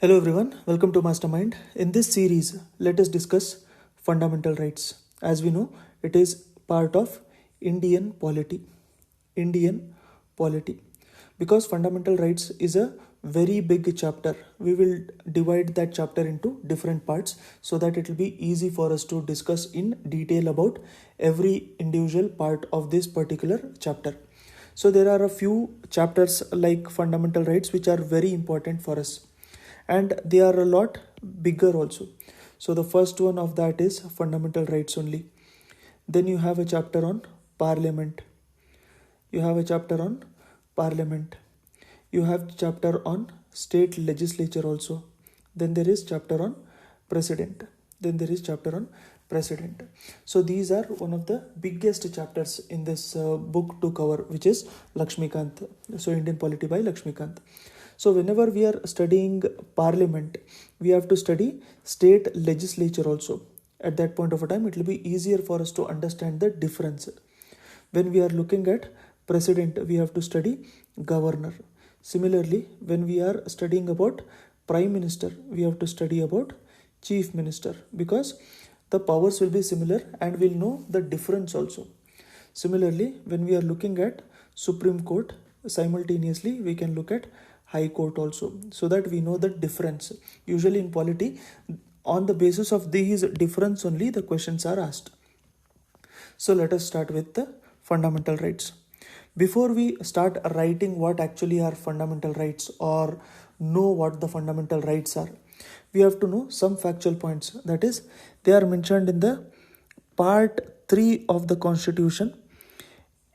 Hello everyone, welcome to Mastermind. In this series, let us discuss fundamental rights. As we know, it is part of Indian polity. Indian polity. Because fundamental rights is a very big chapter, we will divide that chapter into different parts so that it will be easy for us to discuss in detail about every individual part of this particular chapter. So there are a few chapters like fundamental rights which are very important for us, and they are a lot bigger also. So the first one of that is fundamental rights only. Then you have a chapter on parliament. You have a chapter on parliament. You have chapter on state legislature also. Then there is chapter on president. Then there is chapter on president. So these are one of the biggest chapters in this book to cover, which is Lakshmikant. So Indian Polity by Lakshmikant. So whenever we are studying parliament, we have to study state legislature also. At that point of a time, it will be easier for us to understand the difference. When we are looking at president, we have to study governor. Similarly, when we are studying about prime minister, we have to study about chief minister, because the powers will be similar and we'll know the difference also. Similarly, when we are looking at Supreme Court, simultaneously we can look at High Court also, so that we know the difference. Usually in polity, on the basis of these difference only the questions are asked. So let us start with the fundamental rights. Before we start writing what actually are fundamental rights or know what the fundamental rights are, we have to know some factual points. That is, they are mentioned in the part 3 of the constitution,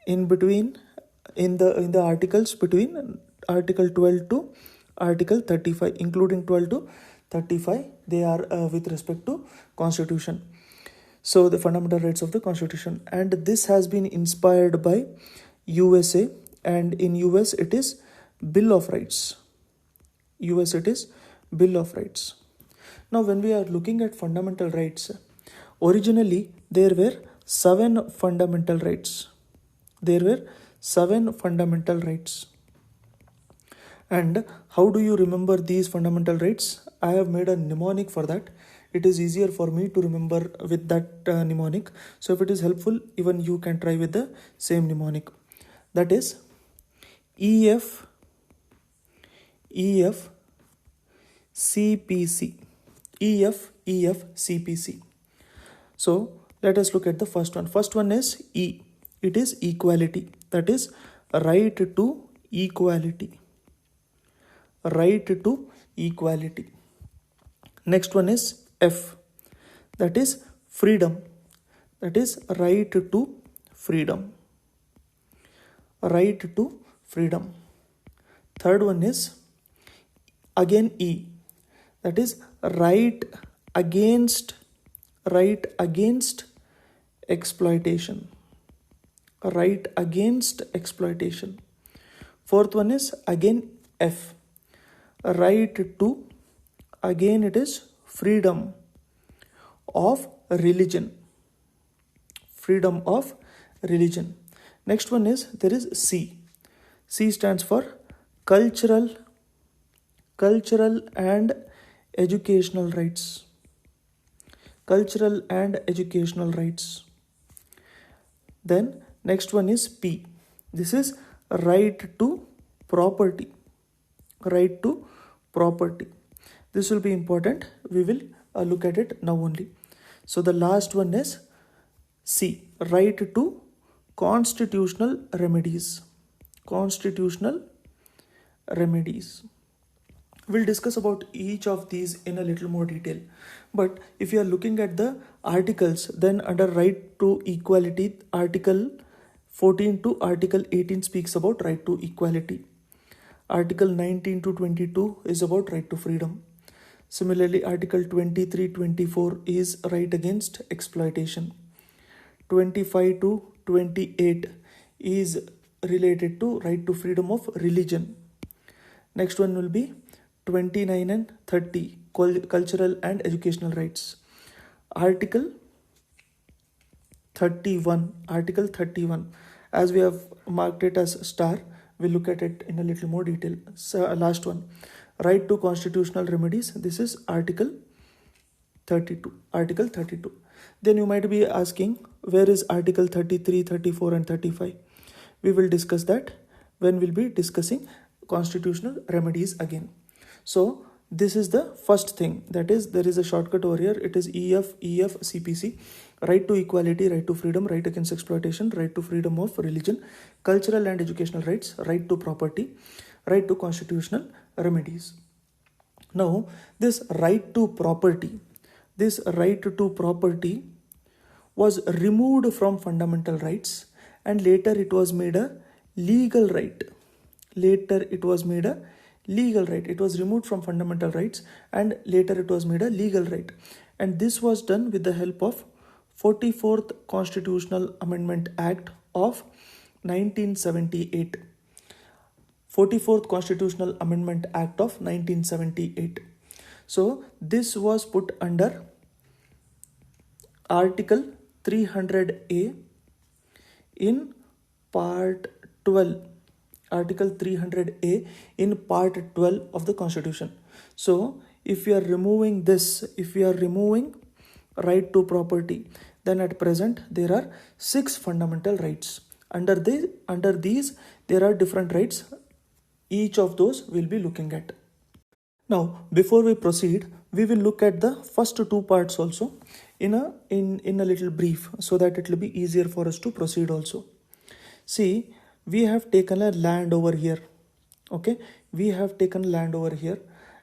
in the articles between article 12 to article 35, including 12 to 35, they are with respect to constitution. So the fundamental rights of the constitution, and this has been inspired by USA, and in US it is Bill of Rights. US it is Bill of Rights. Now when we are looking at fundamental rights, originally there were 7 fundamental rights. There were 7 fundamental rights. And how do you remember these fundamental rights? I have made a mnemonic for that. It is easier for me to remember with that mnemonic. So if it is helpful, even you can try with the same mnemonic. That is EF CPC. CPC. So let us look at the first one. First one is E. It is equality. That is right to equality. Right to equality. Next one is F. That is freedom. That is right to freedom. Right to freedom. Third one is again E. That is right against exploitation. Right against exploitation. Fourth one is again F. Right to, again it is freedom of religion. Freedom of religion. Next one is, there is C. C stands for cultural and educational rights. Cultural and educational rights. Then next one is P. This is right to property. Right to property. This will be important. We will look at it now only. So the last one is C. Right to constitutional remedies. Constitutional remedies. We'll discuss about each of these in a little more detail. But if you are looking at the articles, then under right to equality, article 14 to article 18 speaks about right to equality. Article 19 to 22 is about right to freedom. Similarly, article 23-24 is right against exploitation. 25 to 28 is related to right to freedom of religion. Next one will be 29 and 30, cultural and educational rights. Article 31, as we have marked it as star, we'll look at it in a little more detail. So last one, Right to constitutional remedies, this is Article 32. Article 32. Then you might be asking, where is Article 33, 34 and 35? We will discuss that when we'll be discussing constitutional remedies again. So this is the first thing, that is, there is a shortcut over here. It is EF CPC. Right to equality, right to freedom, right against exploitation, right to freedom of religion, cultural and educational rights, right to property, right to constitutional remedies. Now, this right to property was removed from fundamental rights, and later it was made a legal right. It was removed from fundamental rights and later it was made a legal right. And this was done with the help of 44th Constitutional Amendment Act of 1978. 44th Constitutional Amendment Act of 1978. So this was put under Article 300A in Part 12. Article 300A in Part 12 of the Constitution. So if we are removing right to property, then at present there are 6 fundamental rights. Under these there are different rights. Each of those we'll be looking at. Now, before we proceed, we will look at the first 2 parts also in a little brief, so that it will be easier for us to proceed also. See, we have taken a land over here. Okay, we have taken land over here,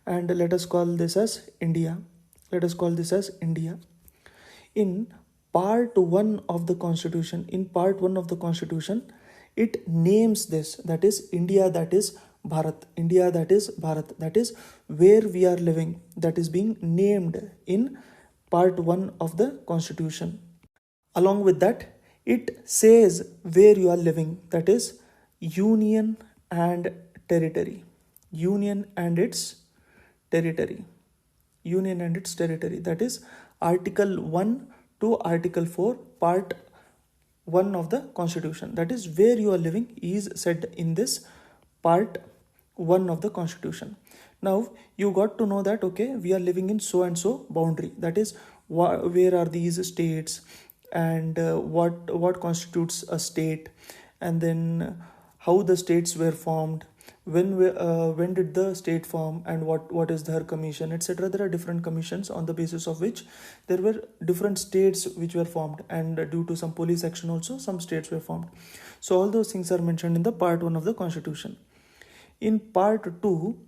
and let us call this as India. In Part 1 of the Constitution, it names this, that is India, that is Bharat. That is where we are living. That is being named in Part 1 of the Constitution. Along with that, it says where you are living, that is Union and territory. That is Article 1 to Article 4, Part 1 of the Constitution. That is where you are living is said in this Part 1 of the Constitution. Now you got to know that, okay, we are living in so and so boundary. That is where are these states, and what constitutes a state, and then how the states were formed, when did the state form, and what is their commission, etc. There are different commissions on the basis of which there were different states which were formed, and due to some police action also some states were formed. So all those things are mentioned in the Part 1 of the Constitution. In Part 2,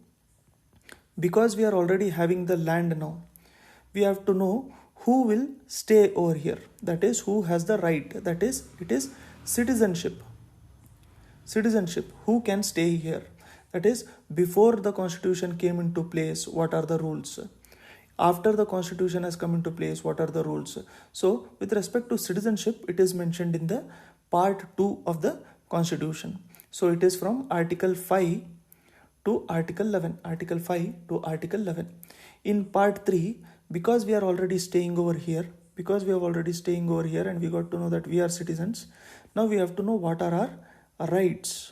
because we are already having the land now, we have to know who will stay over here. That is, who has the right. That is, it is citizenship. Who can stay here? That is, before the Constitution came into place, what are the rules? After the Constitution has come into place, what are the rules? So with respect to citizenship, it is mentioned in the Part 2 of the Constitution. So it is from Article 5 to Article 11. In Part 3, because we are already staying over here, and we got to know that we are citizens, now we have to know what are our rights.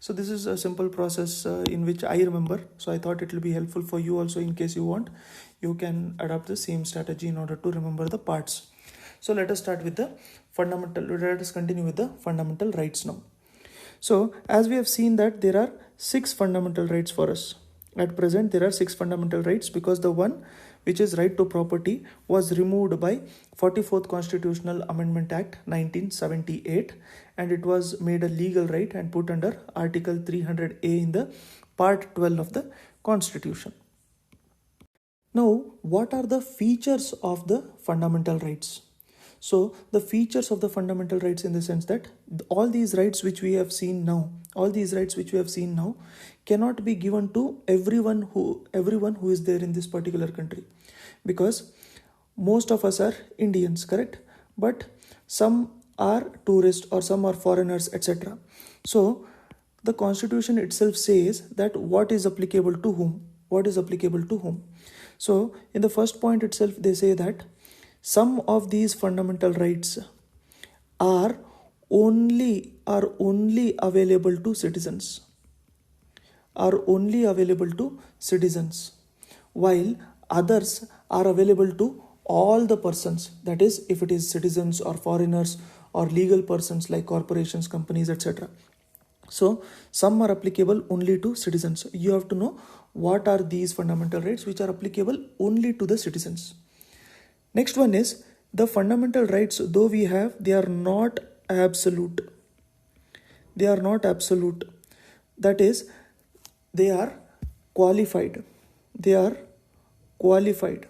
So this is a simple process in which I remember. So I thought it will be helpful for you also. In case you want, you can adopt the same strategy in order to remember the parts. So let us continue with the fundamental rights now. So as we have seen that there are 6 fundamental rights for us. At present there are 6 fundamental rights, because the one which is right to property was removed by 44th Constitutional Amendment Act 1978, and it was made a legal right and put under Article 300A in the Part 12 of the Constitution. Now, what are the features of the fundamental rights? So the features of the fundamental rights, in the sense that all these rights which we have seen now cannot be given to everyone who is there in this particular country, because most of us are Indians, correct? But some are tourists or some are foreigners, etc. So the Constitution itself says that what is applicable to whom. So in the first point itself, they say that some of these fundamental rights are only available to citizens. are only available to citizens, while others are available to all the persons, that is if it is citizens or foreigners or legal persons like corporations, companies, etc. So some are applicable only to citizens. You have to know what are these fundamental rights which are applicable only to the citizens. Next one is the fundamental rights, though we have, they are not absolute. They are not absolute. That is, they are qualified. They are qualified.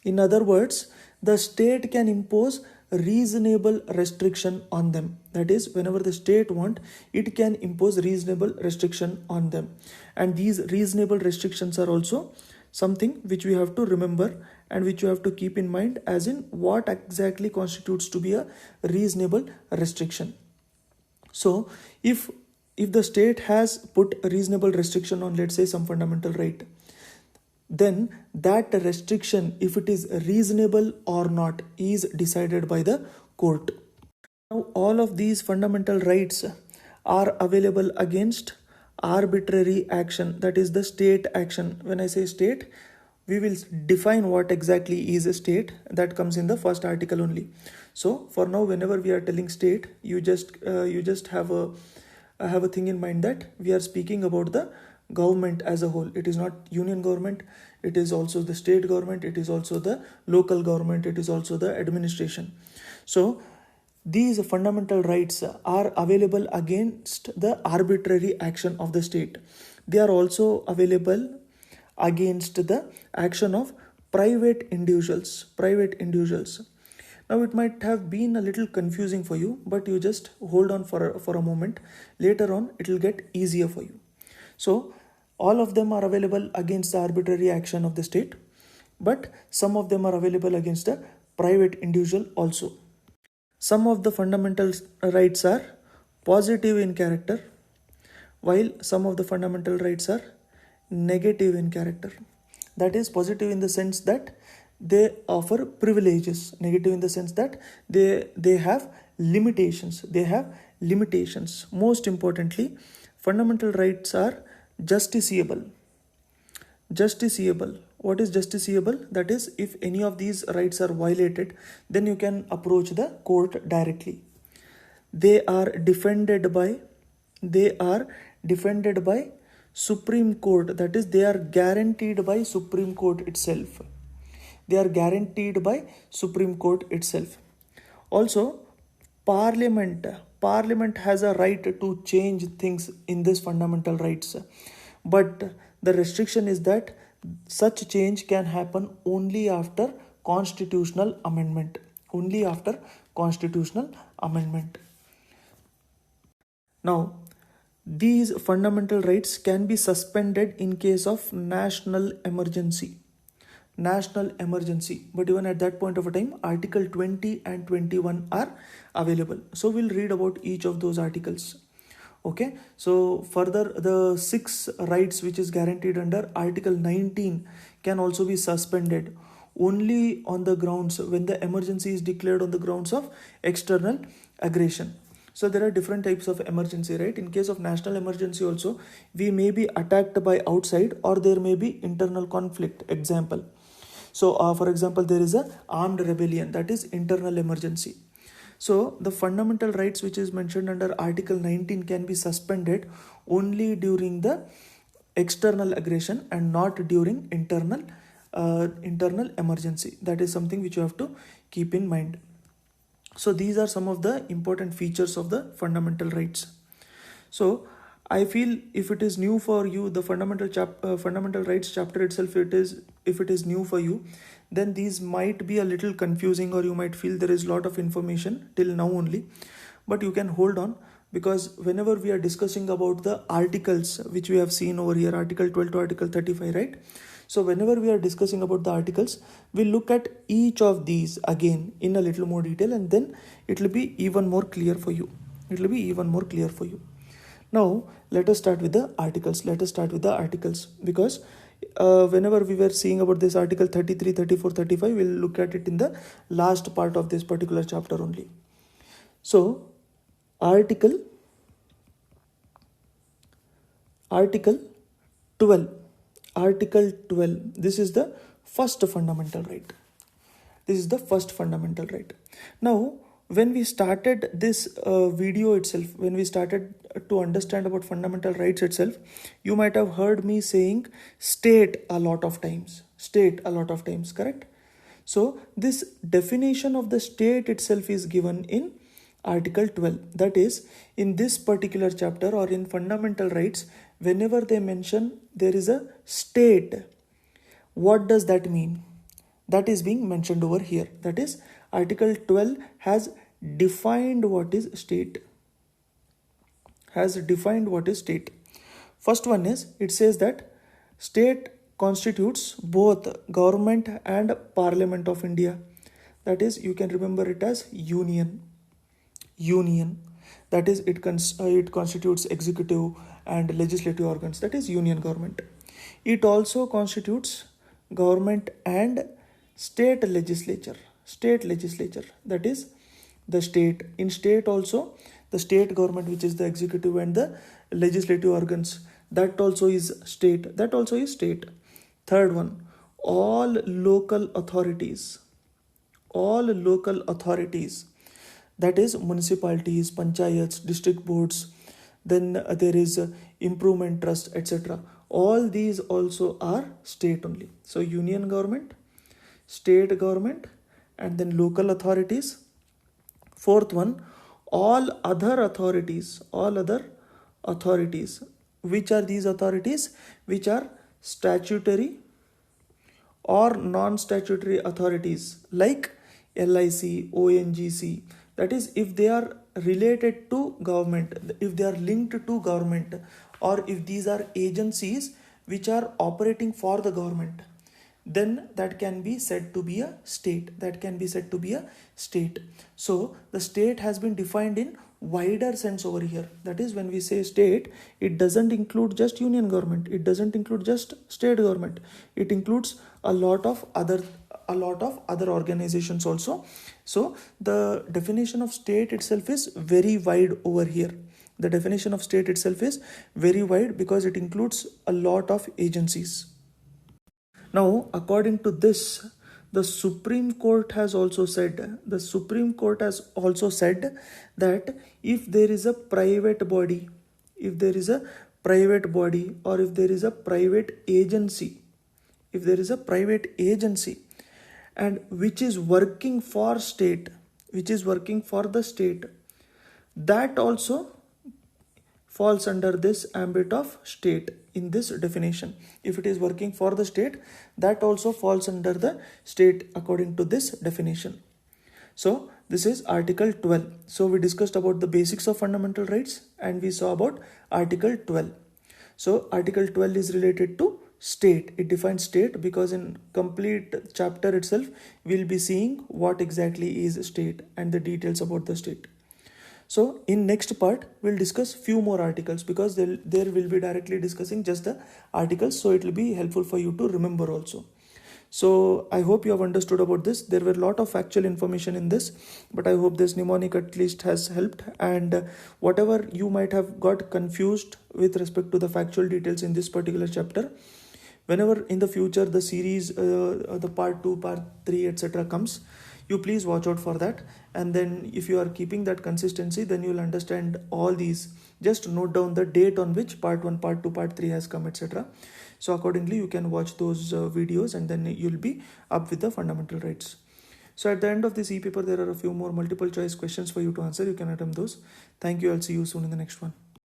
In other words, the state can impose reasonable restriction on them. That is, whenever the state want, it can impose reasonable restriction on them. And these reasonable restrictions are also something which we have to remember and which you have to keep in mind, as in what exactly constitutes to be a reasonable restriction. So if the state has put a reasonable restriction on, let's say, some fundamental right, then that restriction, if it is reasonable or not, is decided by the court. Now all of these fundamental rights are available against arbitrary action, that is the state action. When I say state, we will define what exactly is a state. That comes in the first article only. So for now, whenever we are telling state, you just have a thing in mind that we are speaking about the government as a whole. It is not union government, it is also the state government, it is also the local government, it is also the administration. So these fundamental rights are available against the arbitrary action of the state. They are also available against the action of private individuals. Now it might have been a little confusing for you, but you just hold on for a moment. Later on it will get easier for you. So all of them are available against the arbitrary action of the state, but some of them are available against the private individual also. Some of the fundamental rights are positive in character, while some of the fundamental rights are negative in character. That is, positive in the sense that they offer privileges, negative in the sense that they have limitations. Most importantly, fundamental rights are justiciable. What is justiciable? That is, if any of these rights are violated, then you can approach the court directly. They are defended by Supreme Court. That is, they are guaranteed by Supreme Court itself. Also, Parliament has a right to change things in this fundamental rights, but the restriction is that such change can happen only after constitutional amendment. Now, these fundamental rights can be suspended in case of national emergency. But even at that point of a time, Article 20 and 21 are available. So we'll read about each of those articles. Okay, so further, the 6 rights which is guaranteed under Article 19 can also be suspended only on the grounds when the emergency is declared on the grounds of external aggression. So there are different types of emergency, right? In case of national emergency also, we may be attacked by outside, or there may be internal conflict. Example. So for example, there is a armed rebellion, that is internal emergency. So the fundamental rights which is mentioned under Article 19 can be suspended only during the external aggression and not during internal emergency. That is something which you have to keep in mind. So these are some of the important features of the fundamental rights. So I feel if it is new for you, the fundamental rights chapter itself, if it is new for you, then these might be a little confusing, or you might feel there is a lot of information till now only. But you can hold on, because whenever we are discussing about the articles which we have seen over here, Article 12 to Article 35, right? So whenever we are discussing about the articles, we'll look at each of these again in a little more detail, and then it will be even more clear for you. Now, let us start with the articles. Because whenever we were seeing about this Article 33, 34, 35, we'll look at it in the last part of this particular chapter only. So, Article 12. Article 12. This is the first fundamental right. This is the first fundamental right. Now, when we started this video itself, when we started to understand about fundamental rights itself, you might have heard me saying state a lot of times. State a lot of times, correct? So, this definition of the state itself is given in Article 12. That is, in this particular chapter or in fundamental rights, whenever they mention there is a state, what does that mean? That is being mentioned over here. That is, Article 12 has defined what is state. Has defined what is state. First one is, it says that state constitutes both government and parliament of India. That is, you can remember it as union. Union. That is, it constitutes executive and legislative organs. That is union government. It also constitutes government and state legislature. State legislature. That is the state. In state also, the state government, which is the executive and the legislative organs, that also is state. That also is state. Third one, all local authorities. All local authorities. That is municipalities, panchayats, district boards, then there is improvement trust, etc. All these also are state only. So union government, state government, and then local authorities. Fourth one, all other authorities. All other authorities. Which are these authorities? Which are statutory or non-statutory authorities like LIC, ONGC. That is, if they are related to government, if they are linked to government, or if these are agencies which are operating for the government, then that can be said to be a state. That can be said to be a state. So the state has been defined in wider sense over here. That is, when we say state, it doesn't include just union government. It doesn't include just state government. It includes a lot of other organizations also. So the definition of state itself is very wide over here. The definition of state itself is very wide because it includes a lot of agencies. Now, according to this, the Supreme Court has also said that if there is a private body, or if there is a private agency, and which is working for the state, that also falls under this ambit of state in this definition. If it is working for the state, that also falls under the state according to this definition. So this is Article 12. So we discussed about the basics of fundamental rights and we saw about Article 12. So Article 12 is related to state. It defines state because in complete chapter itself we'll be seeing what exactly is state and the details about the state. So in next part we'll discuss few more articles because there will be directly discussing just the articles, so it will be helpful for you to remember also. So I hope you have understood about this. There were a lot of factual information in this, but I hope this mnemonic at least has helped, and whatever you might have got confused with respect to the factual details in this particular chapter, whenever in the future the series, the part 2, part 3, etc. comes, you please watch out for that. And then if you are keeping that consistency, then you will understand all these. Just note down the date on which part 1, part 2, part 3 has come, etc. So accordingly you can watch those videos and then you'll be up with the fundamental rights. So at the end of this e-paper there are a few more multiple choice questions for you to answer. You can attempt those. Thank you. I'll see you soon in the next one.